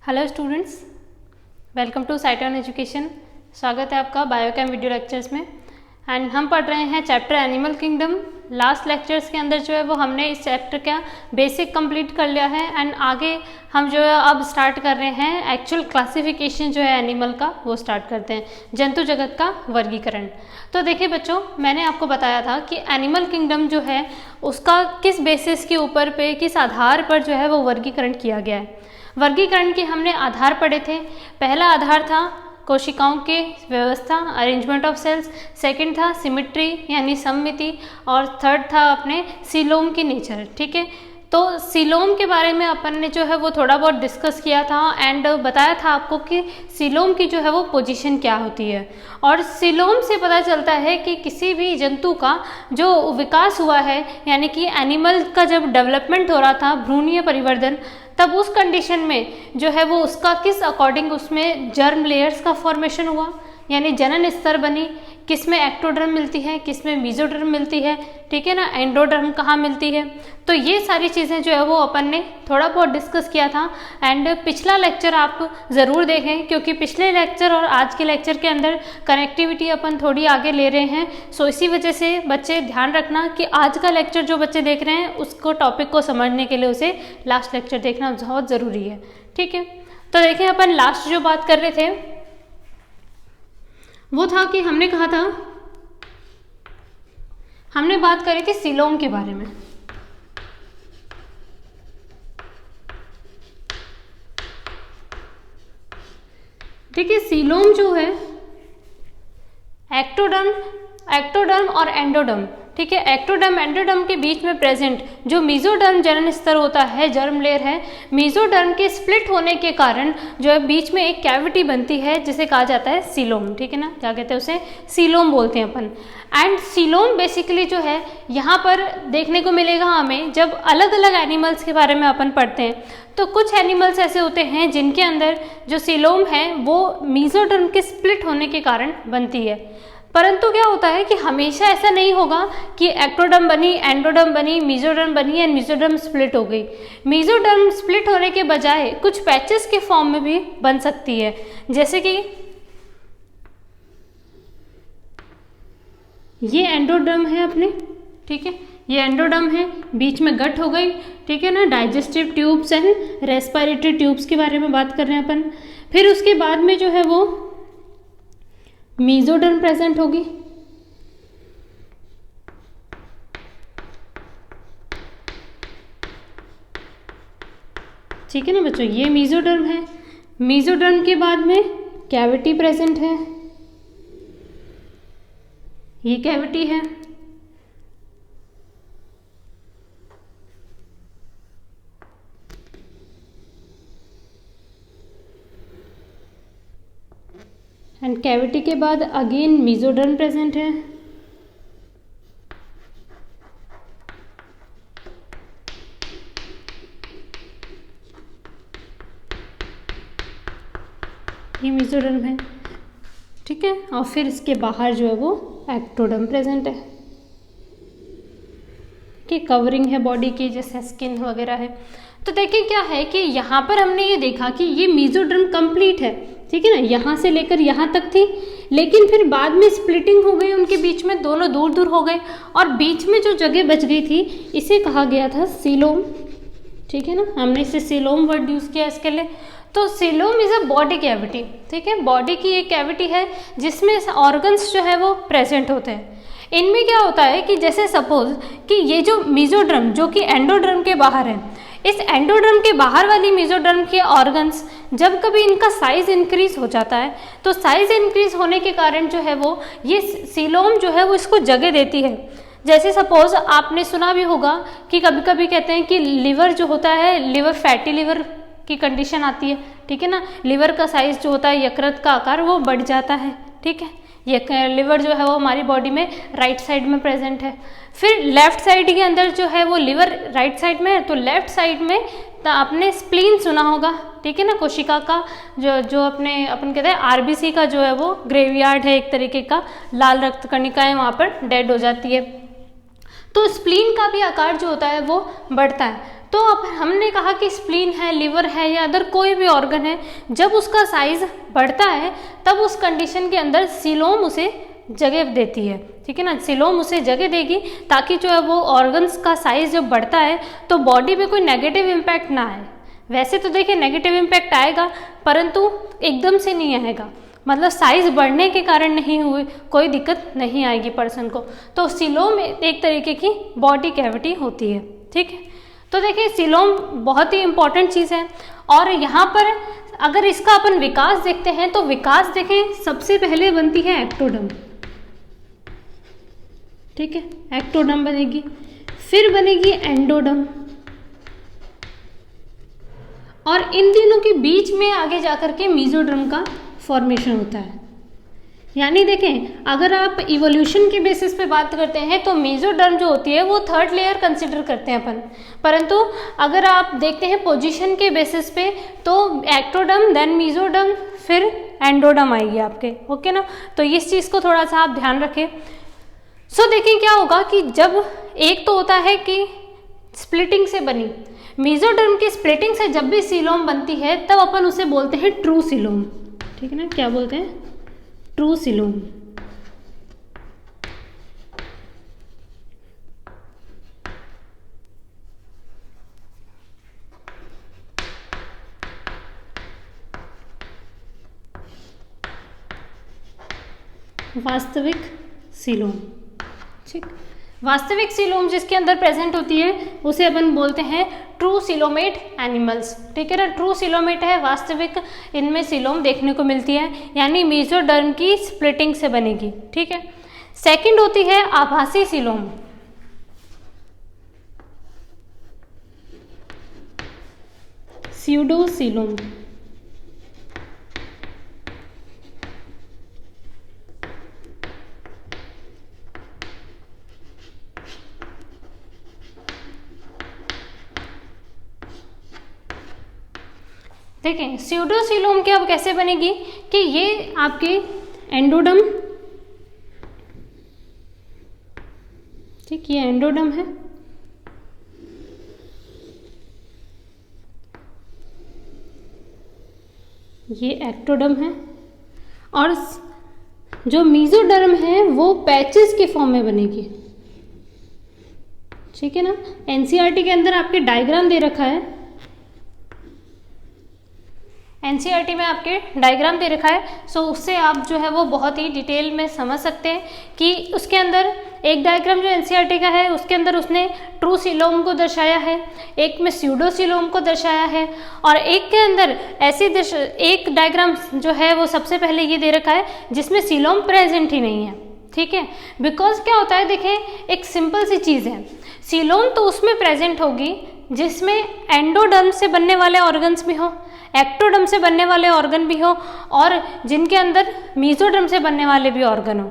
Hello students, welcome to साइटन education. स्वागत है आपका बायोकेम वीडियो लेक्चर्स में। एंड हम पढ़ रहे हैं chapter animal kingdom. Last lectures के अंदर जो है वो हमने इस चैप्टर का बेसिक कंप्लीट कर लिया है एंड आगे हम जो है अब स्टार्ट कर रहे हैं एक्चुअल क्लासिफिकेशन जो है एनिमल का, वो स्टार्ट करते हैं, जंतु जगत का वर्गीकरण। तो देखिए बच्चों, मैंने आपको बताया था कि एनिमल किंगडम जो है उसका किस बेसिस के ऊपर पे, किस आधार पर जो है वो वर्गीकरण किया गया है। वर्गीकरण के हमने आधार पढ़े थे। पहला आधार था कोशिकाओं के व्यवस्था, अरेंजमेंट ऑफ सेल्स। सेकंड था सिमिट्री यानी सममिति, और थर्ड था अपने सीलोम की नेचर। ठीक है, तो सीलोम के बारे में अपन ने जो है वो थोड़ा बहुत डिस्कस किया था एंड बताया था आपको कि सीलोम की जो है वो पोजीशन क्या होती है। और सीलोम से पता चलता है कि किसी भी जंतु का जो विकास हुआ है, यानी कि एनिमल का जब डेवलपमेंट हो रहा था, भ्रूणीय परिवर्धन, तब उस कंडीशन में जो है वो उसका किस अकॉर्डिंग उसमें जर्म लेयर्स का फॉर्मेशन हुआ, यानी जनन स्तर बनी, किस में एक्टोडर्म मिलती है, किस में मीजोडर्म मिलती है, ठीक है ना, एंडोडर्म कहाँ मिलती है। तो ये सारी चीज़ें जो है वो अपन ने थोड़ा बहुत डिस्कस किया था एंड पिछला लेक्चर आप ज़रूर देखें, क्योंकि पिछले लेक्चर और आज के लेक्चर के अंदर कनेक्टिविटी अपन थोड़ी आगे ले रहे हैं। सो इसी वजह से बच्चे ध्यान रखना कि आज का लेक्चर जो बच्चे देख रहे हैं उसको टॉपिक को समझने के लिए उसे लास्ट लेक्चर देखना बहुत ज़रूरी है। ठीक है, तो देखें अपन लास्ट जो बात कर रहे थे वो था कि हमने कहा था, हमने बात करी थी सीलोम के बारे में। देखिए सीलोम जो है एक्टोडर्म और एंडोडर्म, ठीक है, एक्टोडर्म एंडोडर्म के बीच में प्रेजेंट जो मीजोडर्म जनन स्तर होता है, जर्म लेयर है, मीजोडर्म के स्प्लिट होने के कारण जो है बीच में एक कैविटी बनती है जिसे कहा जाता है सीलोम। ठीक है ना, क्या कहते हैं उसे, सीलोम बोलते हैं अपन। एंड सीलोम बेसिकली जो है यहाँ पर देखने को मिलेगा हमें जब अलग अलग एनिमल्स के बारे में अपन पढ़ते हैं, तो कुछ एनिमल्स ऐसे होते हैं जिनके अंदर जो सीलोम है वो मीजोडर्म के स्प्लिट होने के कारण बनती है। परंतु क्या होता है कि हमेशा ऐसा नहीं होगा कि एक्टोडर्म बनी, एंडोडर्म बनी, मीजोडर्म बनी एंड मीजोडर्म स्प्लिट हो गई। मीजोडर्म स्प्लिट होने के बजाय कुछ पैचेस के फॉर्म में भी बन सकती है, जैसे कि ये एंडोडर्म है अपने, ठीक है, ये एंडोडर्म है, बीच में गट हो गई, ठीक है ना, digestive tubes and respiratory tubes के बारे में बात कर रहे हैं अपन। फिर उसके बाद में जो है वो मीजोडर्म प्रेजेंट होगी, ठीक है ना बच्चों, ये मीजोडर्म है। मीजोडर्म के बाद में कैविटी प्रेजेंट है, ये कैविटी है। एंड कैविटी के बाद अगेन मीजोडर्म प्रेजेंट है। ये मीजोडर्म है, ठीक है, और फिर इसके बाहर जो है वो एक्टोडर्म प्रेजेंट है, कि कवरिंग है बॉडी की, जैसे स्किन वगैरह है। तो देखिए क्या है कि यहाँ पर हमने ये देखा कि ये मीजोडर्म कंप्लीट है, ठीक है ना, यहाँ से लेकर यहाँ तक थी, लेकिन फिर बाद में स्प्लिटिंग हो गई उनके बीच में, दोनों दूर दूर हो गए और बीच में जो जगह बच गई थी इसे कहा गया था सीलोम। ठीक है ना, हमने इसे सीलोम वर्ड यूज़ किया इसके लिए। तो coelom is a body cavity, ठीक है, बॉडी की एक कैविटी है जिसमें ऑर्गन्स जो है वो प्रेजेंट होते हैं। इनमें क्या होता है कि जैसे सपोज कि ये जो मीजोडर्म जो कि एंडोडर्म के बाहर है, इस एंडोडर्म के बाहर वाली मीजोडर्म के ऑर्गन्स जब कभी इनका साइज इंक्रीज हो जाता है, तो साइज इंक्रीज होने के कारण जो है वो ये सीलोम जो है वो इसको जगह देती है। जैसे सपोज आपने सुना भी होगा कि कभी कभी कहते हैं कि लिवर जो होता है, लिवर फैटी लिवर की कंडीशन आती है, ठीक है ना, लिवर का साइज जो होता है, यकृत का आकार वो बढ़ जाता है, ठीक है। ये लिवर जो है वो हमारी बॉडी में राइट साइड में प्रेजेंट है। फिर लेफ्ट साइड के अंदर जो है वो लिवर राइट साइड में है, तो लेफ्ट साइड में तो आपने स्प्लीन सुना होगा, ठीक है ना, कोशिका का जो अपन कहते हैं आरबीसी का जो है वो ग्रेवयार्ड है, एक तरीके का लाल रक्त कणिकाएं वहाँ पर डेड हो जाती है। तो स्प्लीन का भी आकार जो होता है वो बढ़ता है। तो अब हमने कहा कि स्प्लीन है, लिवर है या अदर कोई भी ऑर्गन है, जब उसका साइज बढ़ता है तब उस कंडीशन के अंदर सीलोम उसे जगह देती है, ठीक है ना। सीलोम उसे जगह देगी ताकि जो है वो ऑर्गन्स का साइज जब बढ़ता है तो बॉडी पे कोई नेगेटिव इम्पैक्ट ना आए। वैसे तो देखिए नेगेटिव इम्पैक्ट आएगा परंतु एकदम से नहीं आएगा, मतलब साइज बढ़ने के कारण नहीं हुए कोई दिक्कत नहीं आएगी पर्सन को। तो सीलोम एक तरीके की बॉडी कैविटी होती है, ठीक है। तो देखिए सीलोम बहुत ही इंपॉर्टेंट चीज़ है। और यहाँ पर अगर इसका अपन विकास देखते हैं तो विकास देखें सबसे पहले बनती है एक्टोडर्म, ठीक है, एक्टोडर्म बनेगी, फिर बनेगी एंडोडर्म, और इन तीनों के बीच में आगे जाकर के मीजोडर्म का फॉर्मेशन होता है। यानी देखें अगर आप इवोल्यूशन के बेसिस पे बात करते हैं तो मीजोडर्म जो होती है वो थर्ड लेयर कंसिडर करते हैं अपन, परंतु अगर आप देखते हैं पोजीशन के बेसिस पे तो एक्टोडर्म देन मीजोडर्म फिर एंडोडर्म आएगी आपके, ओके ना। तो इस चीज़ को थोड़ा सा आप ध्यान रखें। सो देखिए क्या होगा कि जब एक तो होता है कि स्प्लिटिंग से बनी, मीजोडर्म की स्प्लिटिंग से जब भी सीलोम बनती है तब अपन उसे बोलते हैं ट्रू सीलोम, ठीक है ना। क्या बोलते हैं? True coelom. वास्तविक सीलोम, ठीक। वास्तविक सीलोम जिसके अंदर प्रेजेंट होती है उसे अपन बोलते हैं ट्रू सीलोमेट एनिमल्स, ठीक है ना। ट्रू सीलोमेट है, वास्तविक इनमें सीलोम देखने को मिलती है, यानी मीजोडर्म की स्प्लिटिंग से बनेगी, ठीक है। सेकंड होती है आभासी सीलोम, स्यूडो सीलोम, देखें स्यूडोसीलोम की अब कैसे बनेगी कि ये आपके एंडोडर्म, ठीक, ये एंडोडर्म है, ये एक्टोडर्म है, और जो मीजोडर्म है वो पैचेस के फॉर्म में बनेगी, ठीक है ना। एनसीईआरटी के अंदर आपके डायग्राम दे रखा है, एनसीईआरटी में आपके डायग्राम दे रखा है, सो उससे आप जो है वो बहुत ही डिटेल में समझ सकते हैं कि उसके अंदर एक डायग्राम जो एनसीईआरटी का है उसके अंदर उसने ट्रू सीलोम को दर्शाया है, एक में स्यूडो सीलोम को दर्शाया है, और एक के अंदर ऐसी एक डायग्राम जो है वो सबसे पहले ये दे रखा है जिसमें सीलोम प्रेजेंट ही नहीं है, ठीक है। बिकॉज क्या होता है, देखें एक सिंपल सी चीज़ है, सीलोम तो उसमें प्रेजेंट होगी जिसमें एंडोडर्म से बनने वाले ऑर्गन्स भी हो, एक्टोडर्म से बनने वाले ऑर्गन भी हो, और जिनके अंदर मीजोडर्म से बनने वाले भी ऑर्गन हो।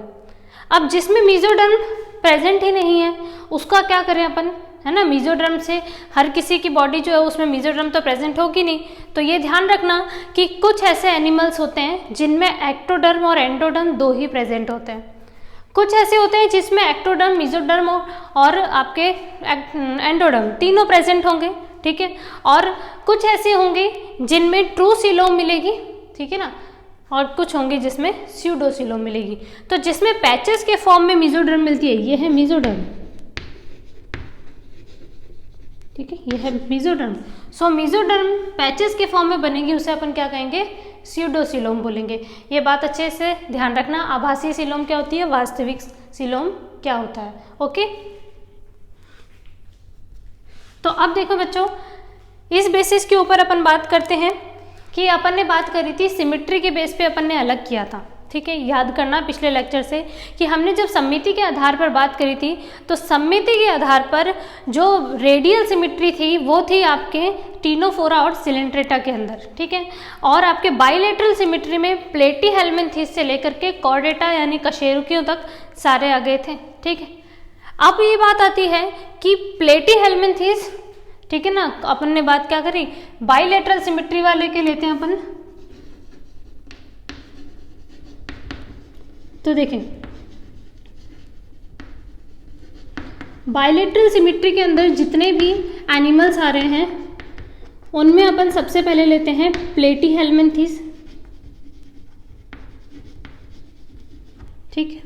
अब जिसमें मीजोडर्म प्रेजेंट ही नहीं है उसका क्या करें अपन, है ना। मीजोडर्म से हर किसी की बॉडी जो है उसमें मीजोडर्म तो प्रेजेंट होगी नहीं, तो ये ध्यान रखना कि कुछ ऐसे एनिमल्स होते हैं जिनमें एक्टोडर्म और एंडोडर्म दो ही प्रेजेंट होते हैं, कुछ ऐसे होते हैं जिसमें एक्टोडर्म, मीजोडर्म और आपके एंडोडर्म तीनों प्रेजेंट होंगे, ठीक है। और कुछ ऐसे होंगे जिनमें ट्रू सीलोम मिलेगी, ठीक है ना, और कुछ होंगे जिसमें स्यूडो सीलोम मिलेगी। तो जिसमें पैचेस के फॉर्म में मीजोडर्म मिलती है ये है मीजोडर्म, ठीक है, ये है मीजोडर्म। सो मीजोडर्म पैचेस के फॉर्म में बनेगी, उसे अपन क्या कहेंगे, स्यूडो सीलोम बोलेंगे। ये बात अच्छे से ध्यान रखना। आभासी सीलोम क्या होती है, वास्तविक सीलोम क्या होता है, ओके। तो अब देखो बच्चों, इस बेसिस के ऊपर अपन बात करते हैं कि अपन ने बात करी थी सिमेट्री के बेस पे अपन ने अलग किया था, ठीक है। याद करना पिछले लेक्चर से कि हमने जब सममिति के आधार पर बात करी थी तो सममिति के आधार पर जो रेडियल सिमेट्री थी वो थी आपके टीनोफोरा और सिलेंट्रेटा के अंदर, ठीक है। और आपके बाइलेटरल सिमेट्री में प्लेटीहेल्मिन्थेस से लेकर के कॉर्डेटा यानी कशेरुकियों तक सारे आ गए थे, ठीक है। अब ये बात आती है कि प्लेटीहेल्मिन्थेस, ठीक है ना, अपन ने बात क्या करी, बाइलेटरल सिमेट्री वाले के लेते हैं अपन। तो देखें बायलेटरल सिमेट्री के अंदर जितने भी एनिमल्स आ रहे हैं उनमें अपन सबसे पहले लेते हैं प्लेटीहेल्मिन्थीज, ठीक है।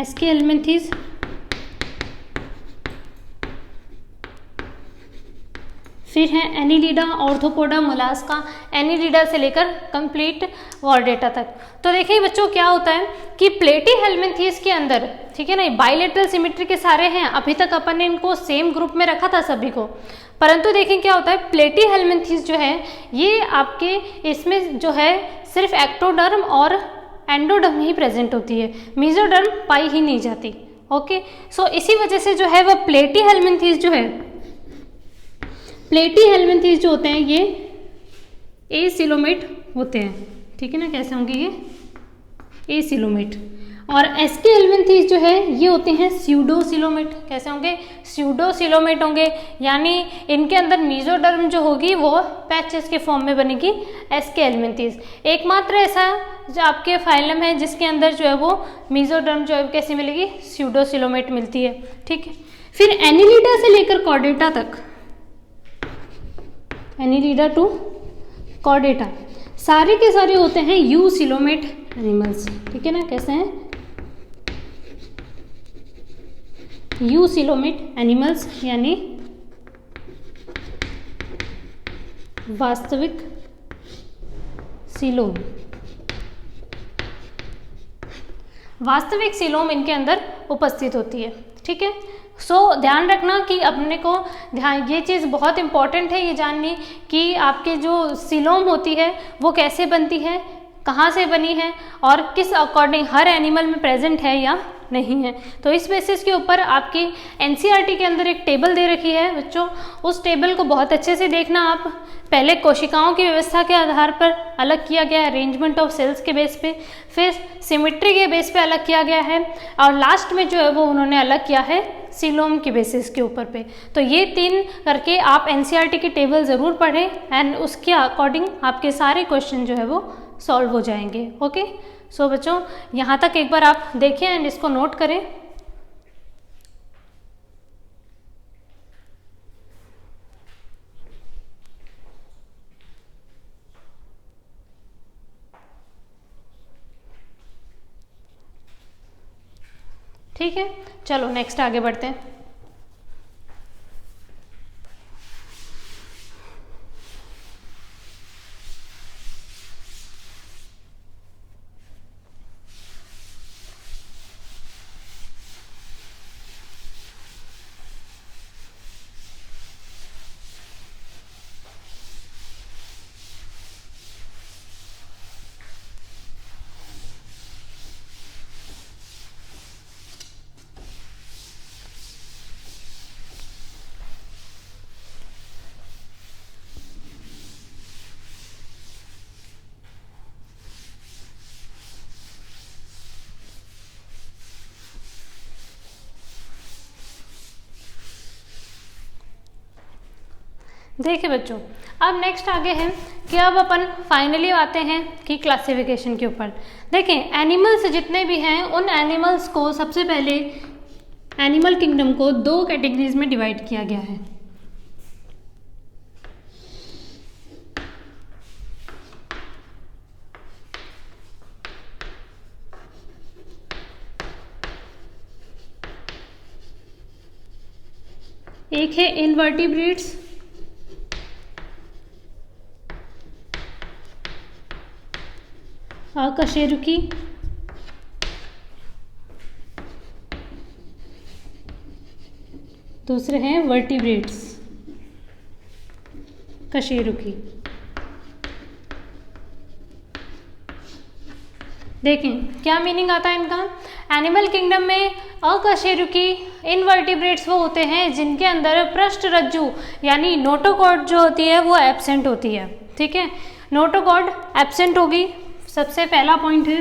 एस्कीहेल्मिन्थीज, फिर है एनीलिडा, ऑर्थोपोडा, मोलास्का, एनीलिडा से लेकर कंप्लीट वॉर्डेटा तक। तो देखिए बच्चों क्या होता है कि प्लेटीहेल्मिन्थीज के अंदर, ठीक है ना, बायलेटरल सिमेट्री के सारे हैं। अभी तक अपन ने इनको सेम ग्रुप में रखा था सभी को, परंतु देखें क्या होता है, प्लेटीहेल्मिन्थीज जो है ये आपके इसमें जो है सिर्फ एक्टोडर्म और एंडोडर्म ही प्रेजेंट होती है, मेसोडर्म पाई ही नहीं जाती। ओके, सो इसी वजह से जो है वह प्लेटीहेल्मिन्थीज जो है, प्लेटीहेल्मिन्थीज जो होते हैं ये एसिलोमेट होते हैं, ठीक है ना। कैसे होंगे ये एसिलोमेट। और एस्कीहेल्मिन्थीज जो है ये होते हैं स्यूडोसिलोमेट। कैसे होंगे, स्यूडोसिलोमेट होंगे, यानी इनके अंदर मेसोडर्म जो होगी वो पैचेस के फॉर्म में बनेगी एस्कीहेल्मिन्थीज। एकमात्र ऐसा जो आपके फाइलम है जिसके अंदर जो है वो मेसोडर्म जो है कैसी मिलेगी, स्यूडोसिलोमेट मिलती है, ठीक है। फिर एनीलिडा से लेकर कॉर्डेटा तक, एनीलिडा टू कॉर्डेटा सारे के सारे होते हैं यूसिलोमेट एनिमल्स, ठीक है ना। कैसे हैं, यूसिलोमेट एनिमल्स, यानी वास्तविक सीलोम। वास्तविक सीलोम इनके अंदर उपस्थित होती है, ठीक है। सो ध्यान रखना कि अपने को ध्यान, ये चीज़ बहुत इंपॉर्टेंट है ये जाननी कि आपके जो सीलोम होती है वो कैसे बनती है, कहाँ से बनी है और किस अकॉर्डिंग हर एनिमल में प्रेजेंट है या नहीं है। तो इस बेसिस के ऊपर आपकी एनसीईआरटी के अंदर एक टेबल दे रखी है बच्चों, उस टेबल को बहुत अच्छे से देखना आप। पहले कोशिकाओं की व्यवस्था के आधार पर अलग किया गया है, अरेंजमेंट ऑफ सेल्स के बेस पे, फिर सिमेट्री के बेस पे अलग किया गया है, और लास्ट में जो है वो उन्होंने अलग किया है सीलोम के बेसिस के ऊपर पे। तो ये 3 करके आप एनसीईआरटी की टेबल ज़रूर पढ़ें एंड उसके अकॉर्डिंग आपके सारे क्वेश्चन जो है वो सॉल्व हो जाएंगे। ओके, सो बच्चों यहाँ तक एक बार आप देखें एंड इसको नोट करें। ठीक है, चलो नेक्स्ट आगे बढ़ते हैं। देखिए बच्चों, अब नेक्स्ट आगे है कि अब अपन फाइनली आते हैं कि क्लासिफिकेशन के ऊपर। देखें, एनिमल्स जितने भी हैं उन एनिमल्स को सबसे पहले एनिमल किंगडम को 2 कैटेगरीज में डिवाइड किया गया है। एक है इनवर्टिब्रेट्स, अकशेरुकी, दूसरे हैं वर्टिब्रेट्स, कशेरुकी। देखें क्या मीनिंग आता है इनका। एनिमल किंगडम में अकशेरुकी इनवर्टिब्रेट्स वो होते हैं जिनके अंदर पृष्ठरज्जु यानी नोटोकॉर्ड जो होती है वो एब्सेंट होती है, ठीक है। नोटोकॉर्ड एब्सेंट होगी, सबसे पहला पॉइंट है।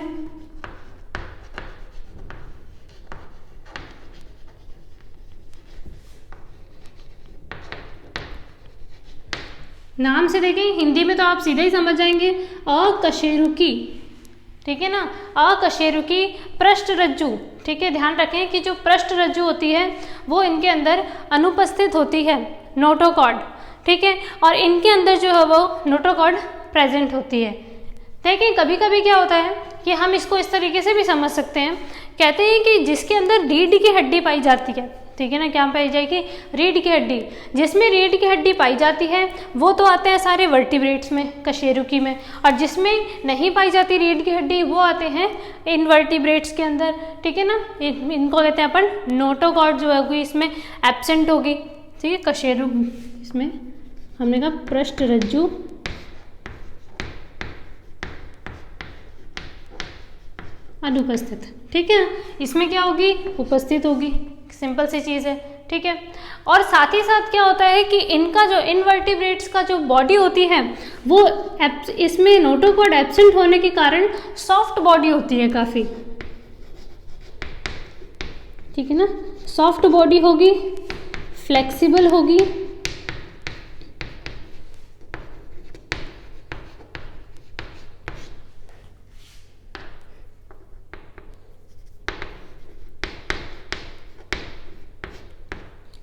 नाम से देखें, हिंदी में तो आप सीधे ही समझ जाएंगे, अकशेरुकी, ठीक है ना, अकशेरुकी पृष्ठरज्जु, ठीक है। ध्यान रखें कि जो पृष्ठरज्जु होती है वो इनके अंदर अनुपस्थित होती है, नोटोकॉर्ड, ठीक है, और इनके अंदर जो है वो नोटोकॉर्ड प्रेजेंट होती है। देखें कभी कभी क्या होता है कि हम इसको इस तरीके से भी समझ सकते हैं, कहते हैं कि जिसके अंदर रीढ़ की हड्डी पाई जाती है, ठीक है ना, क्या पाई जाएगी, रीढ़ की हड्डी, जिसमें रीढ़ की हड्डी पाई जाती है वो तो आते हैं सारे वर्टिब्रेट्स में, कशेरुकी में, और जिसमें नहीं पाई जाती रीढ़ की हड्डी वो आते हैं इनवर्टिब्रेट्स के अंदर, ठीक है ना। इनको कहते हैं अपन नोटोकॉर्ड जो होगी इसमें एब्सेंट होगी, ठीक है। कशेरु, इसमें हमने कहा पृष्ठरज्जु अनुपस्थित, ठीक है, इसमें क्या होगी, उपस्थित होगी, सिंपल सी चीज़ है, ठीक है। और साथ ही साथ क्या होता है कि इनका जो इनवर्टिब्रेट्स का जो बॉडी होती है वो इसमें नोटोकॉर्ड एब्सेंट होने के कारण सॉफ्ट बॉडी होती है काफ़ी, ठीक है ना, सॉफ्ट बॉडी होगी, फ्लेक्सिबल होगी,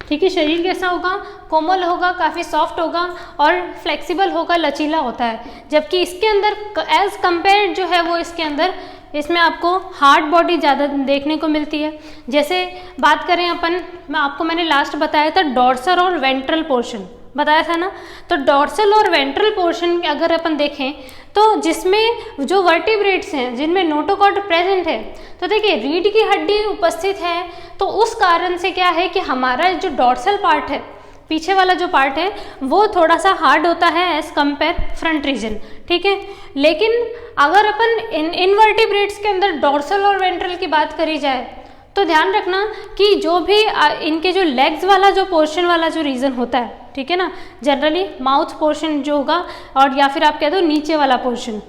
ठीक है। शरीर कैसा होगा, कोमल होगा, काफ़ी सॉफ्ट होगा और फ्लेक्सिबल होगा, लचीला होता है। जबकि इसके अंदर एज कंपेयर जो है वो इसके अंदर, इसमें आपको हार्ड बॉडी ज़्यादा देखने को मिलती है। जैसे बात करें अपन, मैंने लास्ट बताया था डॉर्सल और वेंट्रल पोर्शन बताया था ना, तो डॉर्सल और वेंट्रल पोर्शन अगर अपन देखें तो जिसमें जो वर्टिब्रेट्स हैं जिनमें नोटोकॉर्ड प्रेजेंट है, तो देखिए रीढ़ की हड्डी उपस्थित है, तो उस कारण से क्या है कि हमारा जो डॉर्सल पार्ट है, पीछे वाला जो पार्ट है वो थोड़ा सा हार्ड होता है एज कंपेयर फ्रंट रीजन, ठीक है। लेकिन अगर अपन इनवर्टिब्रेट्स के अंदर डॉर्सल और वेंट्रल की बात करी जाए तो ध्यान रखना कि जो भी इनके जो लेग्स वाला जो पोर्शन वाला जो रीजन होता है, ठीक है ना, जनरली माउथ पोर्शन जो होगा, और या फिर आप कह दो नीचे वाला पोर्शन,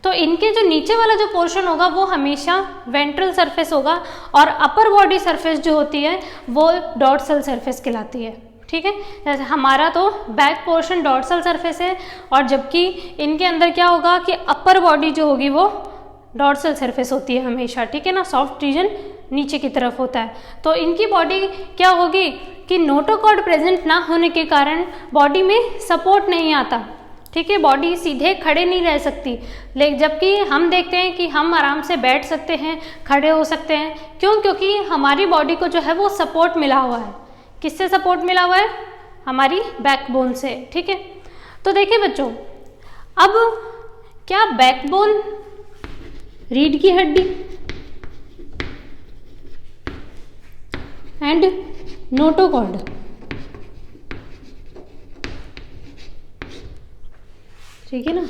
तो इनके जो नीचे वाला जो पोर्शन होगा वो हमेशा वेंट्रल सरफेस होगा और अपर बॉडी सरफेस जो होती है वो डॉर्सल सरफेस कहलाती है, ठीक है। जैसे हमारा तो बैक पोर्शन डॉर्सल सरफेस है, और जबकि इनके अंदर क्या होगा कि अपर बॉडी जो होगी वो डॉर्सल सरफेस होती है हमेशा, ठीक है ना, सॉफ्ट रीजन नीचे की तरफ होता है। तो इनकी बॉडी क्या होगी कि नोटोकॉर्ड प्रेजेंट ना होने के कारण बॉडी में सपोर्ट नहीं आता, ठीक है, बॉडी सीधे खड़े नहीं रह सकती। लेकिन जबकि हम देखते हैं कि हम आराम से बैठ सकते हैं, खड़े हो सकते हैं, क्यों, क्योंकि हमारी बॉडी को जो है वो सपोर्ट मिला हुआ है। किससे सपोर्ट मिला हुआ है, हमारी बैकबोन से, ठीक है। तो देखिए बच्चों, अब क्या बैकबोन, रीढ़ की हड्डी एंड नोटोकॉर्ड, ठीक है ना,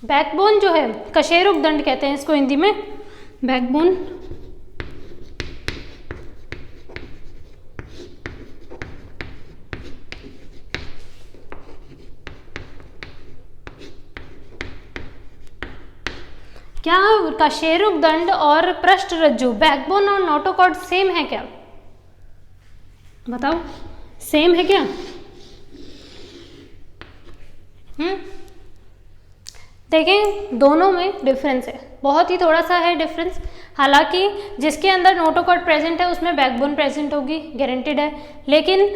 बैकबोन जो है कशेरुक दंड कहते हैं इसको हिंदी में, बैकबोन क्या कशेरुक दंड और पृष्ठरज्जु, बैकबोन और नोटोकॉर्ड सेम है क्या, बताओ सेम है क्या? देखें दोनों में डिफरेंस है, बहुत ही थोड़ा सा है डिफरेंस। हालांकि जिसके अंदर नोटोकॉर्ड प्रेजेंट है उसमें बैकबोन प्रेजेंट होगी, गारंटेड है। लेकिन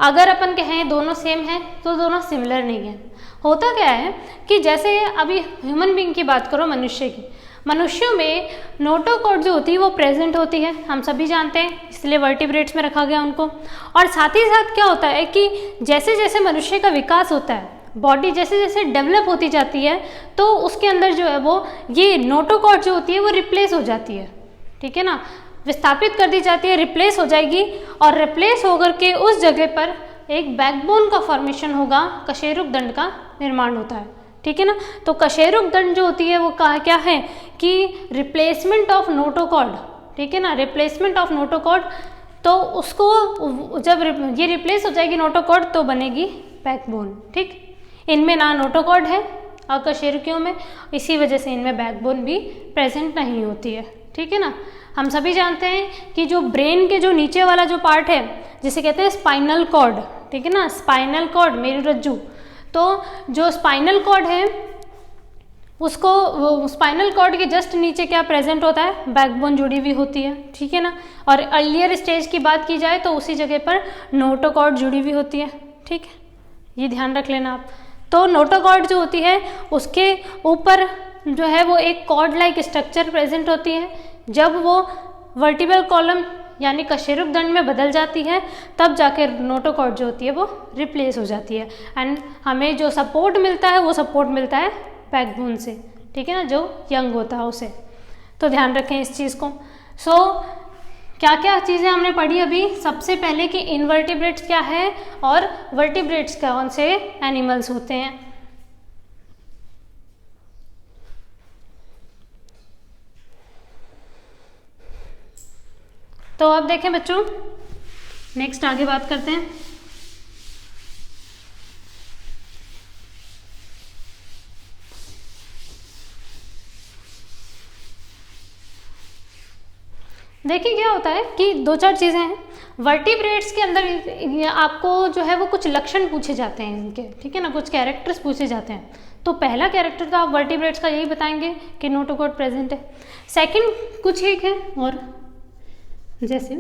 अगर अपन कहें दोनों सेम है तो दोनों सिमिलर नहीं है। होता क्या है कि जैसे अभी ह्यूमन बीइंग की बात करो, मनुष्य की, मनुष्यों में नोटोकॉर्ड जो होती है वो प्रेजेंट होती है, हम सभी जानते हैं, इसलिए वर्टिब्रेट्स में रखा गया उनको। और साथ ही साथ क्या होता है कि जैसे जैसे मनुष्य का विकास होता है, बॉडी जैसे जैसे डेवलप होती जाती है, तो उसके अंदर जो है वो ये नोटोकॉर्ड जो होती है वो रिप्लेस हो जाती है, ठीक है ना, विस्थापित कर दी जाती है, रिप्लेस हो जाएगी। और रिप्लेस होकर के उस जगह पर एक बैकबोन का फॉर्मेशन होगा, कशेरुक दंड का निर्माण होता है, ठीक है ना। तो कशेरुक दंड जो होती है वो क्या है कि रिप्लेसमेंट ऑफ नोटोकॉर्ड, ठीक है ना, रिप्लेसमेंट ऑफ नोटोकॉर्ड। तो उसको जब ये रिप्लेस हो जाएगी नोटोकॉर्ड तो बनेगी बैकबोन, ठीक। इनमें ना नोटोकॉर्ड है अकशेरुकियों में, इसी वजह से इनमें बैकबोन भी प्रेजेंट नहीं होती है, ठीक है ना। हम सभी जानते हैं कि जो ब्रेन के जो नीचे वाला जो पार्ट है जिसे कहते हैं स्पाइनल कॉर्ड, ठीक है ना, स्पाइनल कॉर्ड मेरुरज्जु। तो जो स्पाइनल कॉर्ड है उसको, वो स्पाइनल कॉर्ड के जस्ट नीचे क्या प्रेजेंट होता है, बैकबोन जुड़ी हुई होती है, ठीक है ना। और अर्लियर स्टेज की बात की जाए तो उसी जगह पर नोटोकॉर्ड जुड़ी हुई होती है, ठीक है, ये ध्यान रख लेना आप। तो नोटोकॉर्ड जो होती है उसके ऊपर जो है वो एक कॉर्ड लाइक स्ट्रक्चर प्रेजेंट होती है। जब वो वर्टिब्रल कॉलम यानी कशेरुक दंड में बदल जाती है तब जाके नोटोकॉर्ड जो होती है वो रिप्लेस हो जाती है, एंड हमें जो सपोर्ट मिलता है वो सपोर्ट मिलता है बैकबोन से, ठीक है ना, जो यंग होता है उसे। तो ध्यान रखें इस चीज़ को। क्या क्या चीज़ें हमने पढ़ी अभी, सबसे पहले कि इनवर्टिब्रेट्स क्या है और वर्टिब्रेट्स कौन से एनिमल्स होते हैं। तो अब देखें बच्चों, नेक्स्ट आगे बात करते हैं। देखिए क्या होता है कि दो चार चीज़ें हैं वर्टिब्रेट्स के अंदर, आपको जो है वो कुछ लक्षण पूछे जाते हैं इनके, ठीक है ना, कुछ कैरेक्टर्स पूछे जाते हैं। तो पहला कैरेक्टर तो आप वर्टिब्रेट्स का यही बताएंगे कि नोटोकॉर्ड प्रेजेंट है। सेकंड कुछ एक है, और जैसे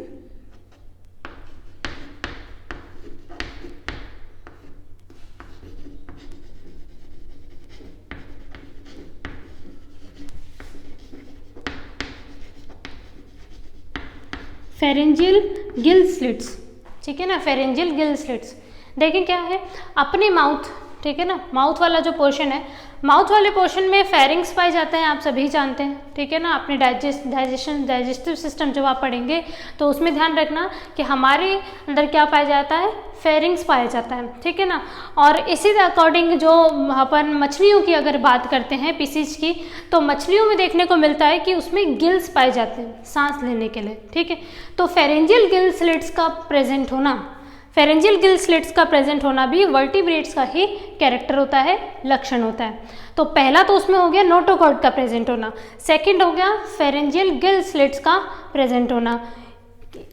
फेरेंजियल गिल स्लिट्स, ठीक है ना, फेरेंजियल गिल स्लिट्स। देखें क्या है, अपने माउथ, ठीक है ना, माउथ वाला जो पोर्शन है, माउथ वाले पोर्शन में फेरिंग्स पाए जाते हैं, आप सभी जानते हैं, ठीक है ना। अपने डाइजेस्टिव सिस्टम जब आप पढ़ेंगे तो उसमें ध्यान रखना कि हमारे अंदर क्या पाया जाता है, फेरिंग्स पाया जाता है, ठीक है ना। और इसी अकॉर्डिंग जो अपन मछलियों की अगर बात करते हैं पीसीज की, तो मछलियों में देखने को मिलता है कि उसमें गिल्स पाए जाते हैं सांस लेने के लिए, ठीक है। तो फेरेंजियल गिल स्लिट्स का प्रेजेंट होना, फेरेंजियल गिल स्लिट्स का प्रेजेंट होना भी वर्टिब्रेट्स का ही कैरेक्टर होता है, लक्षण होता है। तो पहला तो उसमें हो गया नोटोकॉर्ड का प्रेजेंट होना, सेकंड हो गया फेरेंजियल गिल स्लिट्स का प्रेजेंट होना।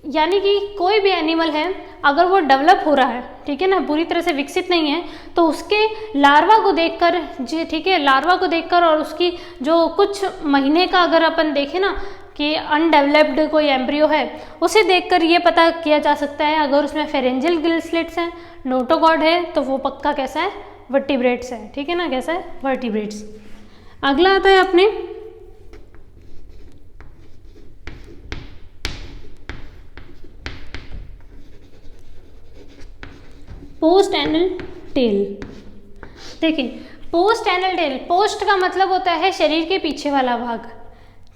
यानी कि कोई भी एनिमल है अगर वो डेवलप हो रहा है, ठीक है ना, पूरी तरह से विकसित नहीं है, तो उसके लार्वा को देखकर जी, ठीक है, लार्वा को देखकर और उसकी जो कुछ महीने का अगर अपन देखें ना कि अनडेवलप्ड कोई एम्ब्रियो है, उसे देखकर ये पता किया जा सकता है अगर उसमें फेरेंजियल गिल स्लिट्स हैं, नोटोकॉर्ड है, तो वो पक्का कैसा है, वर्टिब्रेट्स है, ठीक है ना, कैसा है, वर्टिब्रेट्स। अगला आता है अपने पोस्ट एनल टेल। देखिए पोस्ट एनल टेल, पोस्ट का मतलब होता है शरीर के पीछे वाला भाग,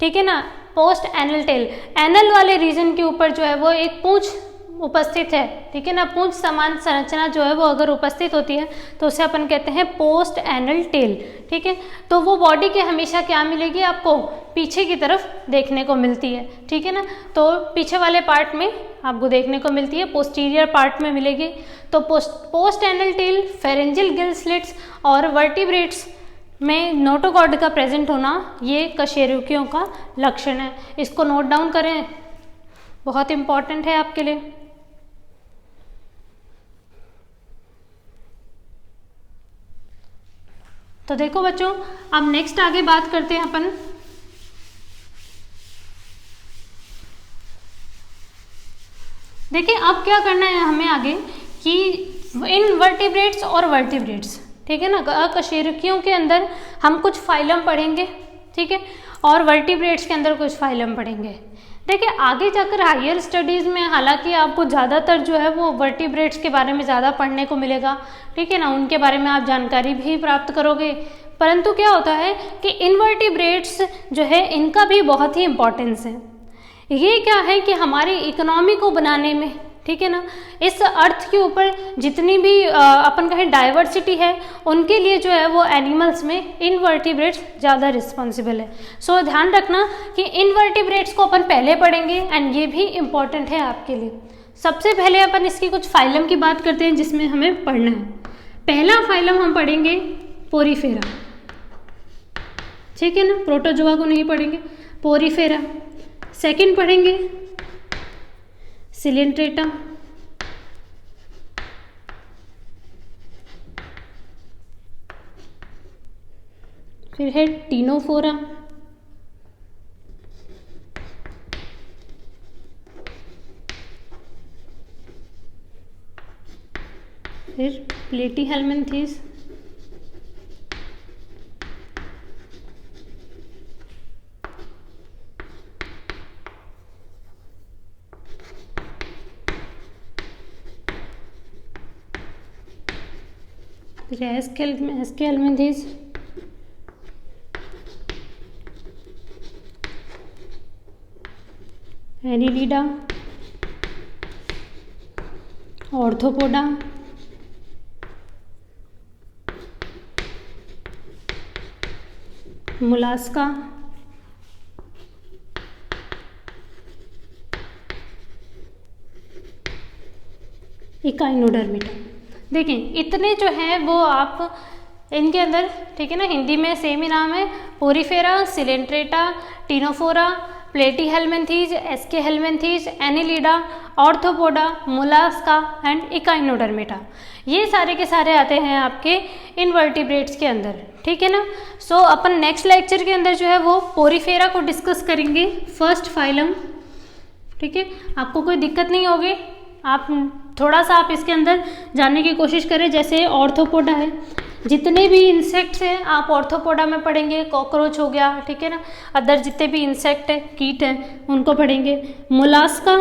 ठीक है ना। पोस्ट एनल टेल, एनल वाले रीजन के ऊपर जो है वो एक पूंछ उपस्थित है, ठीक है ना, पूंछ समान संरचना जो है वो अगर उपस्थित होती है तो उसे अपन कहते हैं पोस्ट एनल टेल, ठीक है। तो वो बॉडी के हमेशा क्या मिलेगी आपको, पीछे की तरफ देखने को मिलती है, ठीक है ना। तो पीछे वाले पार्ट में आपको देखने को मिलती है, पोस्टीरियर पार्ट में मिलेगी। तो post anal tail, pharyngeal gill slits और वर्टिब्रेट्स में नोटोकॉर्ड का प्रेजेंट होना, ये कशेरुकियों का लक्षण है। इसको नोट डाउन करें, बहुत इंपॉर्टेंट है आपके लिए। तो देखो बच्चों, अब नेक्स्ट आगे बात करते हैं अपन देखिए अब क्या करना है हमें आगे कि इनवर्टिब्रेट्स और वर्टिब्रेट्स, ठीक है ना, अकशेरुकियों के अंदर हम कुछ फाइलम पढ़ेंगे, ठीक है, और वर्टिब्रेट्स के अंदर कुछ फाइलम पढ़ेंगे। देखिए आगे जाकर हायर स्टडीज़ में हालांकि आपको ज़्यादातर जो है वो वर्टिब्रेट्स के बारे में ज़्यादा पढ़ने को मिलेगा, ठीक है ना, उनके बारे में आप जानकारी भी प्राप्त करोगे। परंतु क्या होता है कि इनवर्टिब्रेट्स जो है इनका भी बहुत ही इम्पोर्टेंस है। ये क्या है कि हमारी इकोनॉमी को बनाने में, ठीक है ना, इस अर्थ के ऊपर जितनी भी अपन कहें डाइवर्सिटी है, उनके लिए जो है वो एनिमल्स में इनवर्टिब्रेट्स ज़्यादा रिस्पॉन्सिबल है। सो ध्यान रखना कि इनवर्टिब्रेट्स को अपन पहले पढ़ेंगे एंड ये भी इम्पॉर्टेंट है आपके लिए। सबसे पहले अपन इसकी कुछ फाइलम की बात करते हैं जिसमें हमें पढ़ना है। पहला फाइलम हम पढ़ेंगे पोरीफेरा, ठीक है ना, प्रोटोजोआ को नहीं पढ़ेंगे, पोरीफेरा। सेकंड पढ़ेंगे सिलेंट्रेटा, फिर है टीनोफोरा, फिर प्लेटीहेल्मिन्थीस, फिर एस्केल्मिन्थीस, एनिलिडा, ऑर्थोपोडा, मोलास्का, इकाइनोडर्मिटा। देखें इतने जो हैं वो आप इनके अंदर, ठीक है ना, हिंदी में सेम ही नाम है, Porifera, Coelenterata, Ctenophora, Platyhelminthes, Aschelminthes, Annelida, Arthropoda, Mollusca and Echinodermata. ये सारे के सारे आते हैं आपके इनवर्टिब्रेट्स के अंदर, ठीक है ना। सो अपन नेक्स्ट लेक्चर के अंदर जो है वो पोरीफेरा को डिस्कस करेंगे, फर्स्ट फाइलम, ठीक है। आपको कोई दिक्कत नहीं होगी, आप थोड़ा सा आप इसके अंदर जानने की कोशिश करें। जैसे ऑर्थोपोडा है, जितने भी इंसेक्ट्स हैं आप ऑर्थोपोडा में पढ़ेंगे, कॉकरोच हो गया, ठीक है ना, अदर जितने भी इंसेक्ट हैं, कीट हैं, उनको पढ़ेंगे। मोलास्का,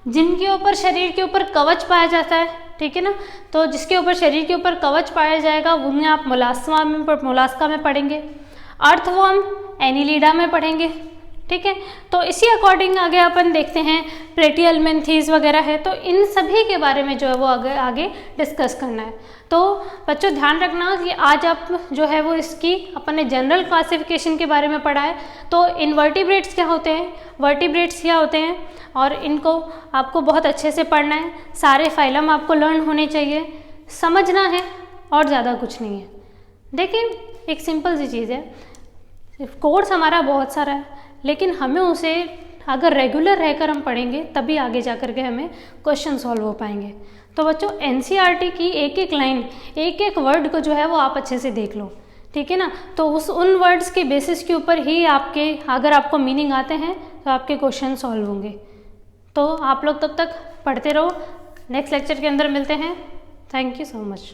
जिनके ऊपर शरीर के ऊपर कवच पाया जाता है, ठीक है ना, तो जिसके ऊपर शरीर के ऊपर कवच पाया जाएगा उन्हें आप मोलास्का में पढ़ेंगे। अर्थवर्म एनिलिडा में पढ़ेंगे, ठीक है। तो इसी अकॉर्डिंग आगे अपन देखते हैं प्लेटीहेल्मिन्थीज वगैरह है, तो इन सभी के बारे में जो है वो आगे डिस्कस करना है। तो बच्चों ध्यान रखना कि आज आप जो है वो इसकी अपन ने जनरल क्लासिफिकेशन के बारे में पढ़ा है। तो इनवर्टिब्रेट्स क्या होते हैं, वर्टिब्रेट्स क्या होते हैं, और इनको आपको बहुत अच्छे से पढ़ना है। सारे फाइलम आपको लर्न होने चाहिए, समझना है, और ज़्यादा कुछ नहीं है। देखिए एक सिंपल सी चीज़ है, कोर्स हमारा बहुत सारा है, लेकिन हमें उसे अगर रेगुलर रहकर हम पढ़ेंगे तभी आगे जा कर के हमें क्वेश्चन सॉल्व हो पाएंगे। तो बच्चों एनसीईआरटी की एक एक लाइन, एक एक वर्ड को जो है वो आप अच्छे से देख लो, ठीक है ना। तो उन वर्ड्स के बेसिस के ऊपर ही आपके, अगर आपको मीनिंग आते हैं तो आपके क्वेश्चन सॉल्व होंगे। तो आप लोग तब तक पढ़ते रहो, नेक्स्ट लेक्चर के अंदर मिलते हैं। Thank you so much.